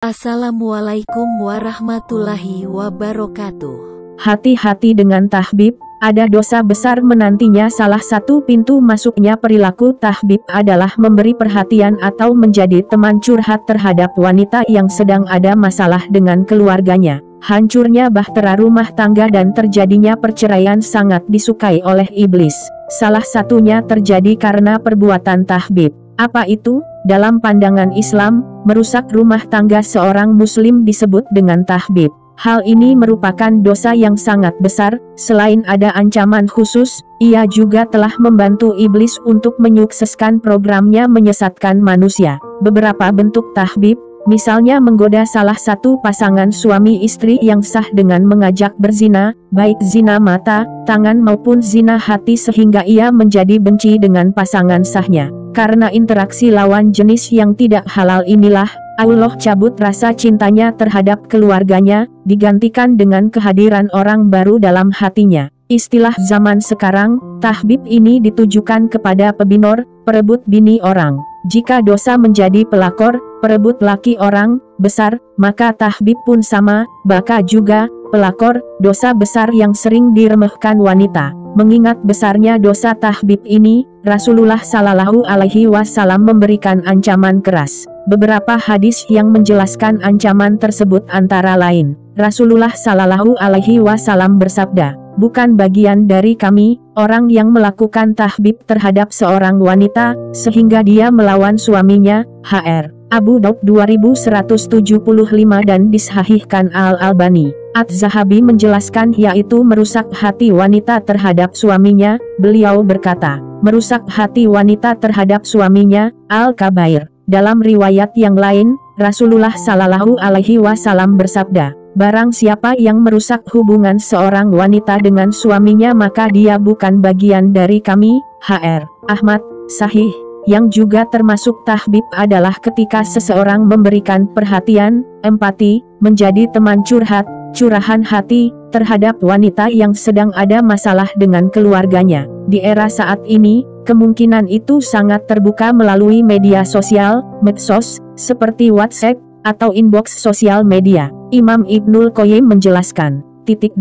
Assalamualaikum warahmatullahi wabarakatuh. Hati-hati dengan tahbib, ada dosa besar menantinya. Salah satu pintu masuknya perilaku tahbib adalah memberi perhatian atau menjadi teman curhat terhadap wanita yang sedang ada masalah dengan keluarganya. Hancurnya bahtera rumah tangga dan terjadinya perceraian sangat disukai oleh iblis. Salah satunya terjadi karena perbuatan tahbib. Apa itu? Dalam pandangan Islam, merusak rumah tangga seorang muslim disebut dengan tahbib. Hal ini merupakan dosa yang sangat besar. Selain ada ancaman khusus, ia juga telah membantu iblis untuk menyukseskan programnya menyesatkan manusia. Beberapa bentuk tahbib, misalnya menggoda salah satu pasangan suami istri yang sah dengan mengajak berzina, baik zina mata, tangan maupun zina hati sehingga ia menjadi benci dengan pasangan sahnya. Karena interaksi lawan jenis yang tidak halal inilah, Allah cabut rasa cintanya terhadap keluarganya, digantikan dengan kehadiran orang baru dalam hatinya. Istilah zaman sekarang, tahbib ini ditujukan kepada pebinor, perebut bini orang. Jika dosa menjadi pelakor, perebut laki orang besar, maka tahbib pun sama, baka juga pelakor, dosa besar yang sering diremehkan wanita. Mengingat besarnya dosa tahbib ini, Rasulullah Shallallahu Alaihi Wasallam memberikan ancaman keras. Beberapa hadis yang menjelaskan ancaman tersebut antara lain, Rasulullah Shallallahu Alaihi Wasallam bersabda, "Bukan bagian dari kami, orang yang melakukan tahbib terhadap seorang wanita, sehingga dia melawan suaminya." Hr. Abu Daud 2175 dan disahihkan Al-Albani. Az-Zahabi menjelaskan yaitu merusak hati wanita terhadap suaminya. Beliau berkata, merusak hati wanita terhadap suaminya, Al-Kabair. Dalam riwayat yang lain, Rasulullah Shallallahu Alaihi Wasallam bersabda, barang siapa yang merusak hubungan seorang wanita dengan suaminya maka dia bukan bagian dari kami. Hr. Ahmad, Sahih. Yang juga termasuk tahbib adalah ketika seseorang memberikan perhatian, empati, menjadi teman curhat, curahan hati, terhadap wanita yang sedang ada masalah dengan keluarganya. Di era saat ini, kemungkinan itu sangat terbuka melalui media sosial, medsos, seperti WhatsApp, atau inbox sosial media. Imam Ibnul Qayyim menjelaskan, 2.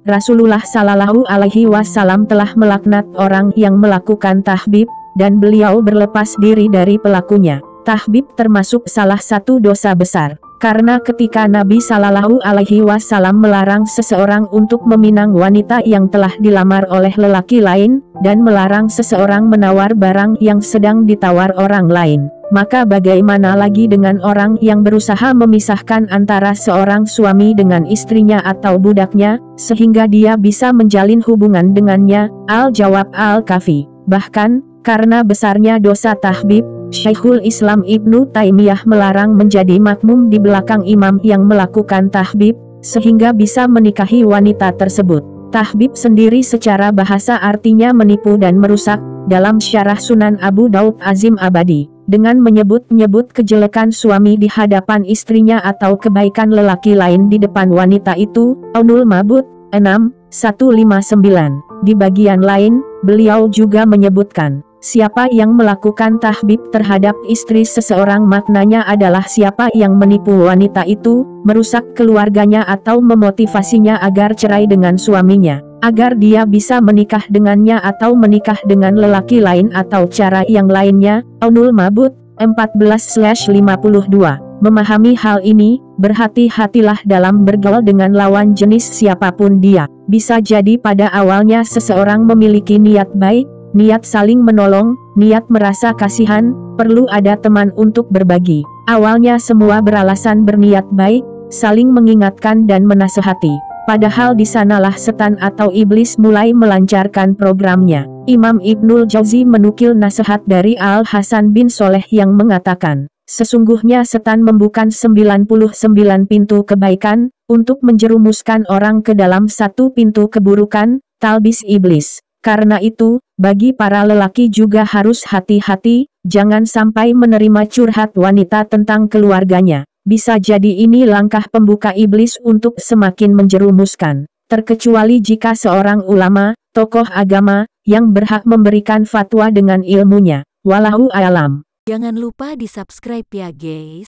Rasulullah Shallallahu Alaihi Wasallam telah melaknat orang yang melakukan tahbib, dan beliau berlepas diri dari pelakunya. Tahbib termasuk salah satu dosa besar. Karena ketika Nabi Shallallahu Alaihi Wasallam melarang seseorang untuk meminang wanita yang telah dilamar oleh lelaki lain, dan melarang seseorang menawar barang yang sedang ditawar orang lain, maka bagaimana lagi dengan orang yang berusaha memisahkan antara seorang suami dengan istrinya atau budaknya, sehingga dia bisa menjalin hubungan dengannya? Al-Jawab Al-Kafi. Bahkan, karena besarnya dosa tahbib, Syekhul Islam Ibnu Taimiyah melarang menjadi makmum di belakang imam yang melakukan tahbib, sehingga bisa menikahi wanita tersebut. Tahbib sendiri secara bahasa artinya menipu dan merusak. Dalam syarah Sunan Abu Daud Azim Abadi, dengan menyebut-nyebut kejelekan suami di hadapan istrinya atau kebaikan lelaki lain di depan wanita itu, Aunul Mabud 6:159. Di bagian lain, beliau juga menyebutkan, siapa yang melakukan tahbib terhadap istri seseorang maknanya adalah siapa yang menipu wanita itu, merusak keluarganya atau memotivasinya agar cerai dengan suaminya, agar dia bisa menikah dengannya atau menikah dengan lelaki lain atau cara yang lainnya. Aunul Mabud 14/52. Memahami hal ini, berhati-hatilah dalam bergaul dengan lawan jenis siapapun dia. Bisa jadi pada awalnya seseorang memiliki niat baik, niat saling menolong, niat merasa kasihan, perlu ada teman untuk berbagi. Awalnya semua beralasan berniat baik, saling mengingatkan dan menasehati. Padahal di sanalah setan atau iblis mulai melancarkan programnya. Imam Ibnul Jauzi menukil nasihat dari Al-Hasan bin Soleh yang mengatakan, sesungguhnya setan membuka 99 pintu kebaikan, untuk menjerumuskan orang ke dalam satu pintu keburukan, talbis iblis. Karena itu, bagi para lelaki juga harus hati-hati, jangan sampai menerima curhat wanita tentang keluarganya. Bisa jadi ini langkah pembuka iblis untuk semakin menjerumuskan. Terkecuali jika seorang ulama, tokoh agama, yang berhak memberikan fatwa dengan ilmunya. Wallahu a'lam. Jangan lupa di subscribe ya guys.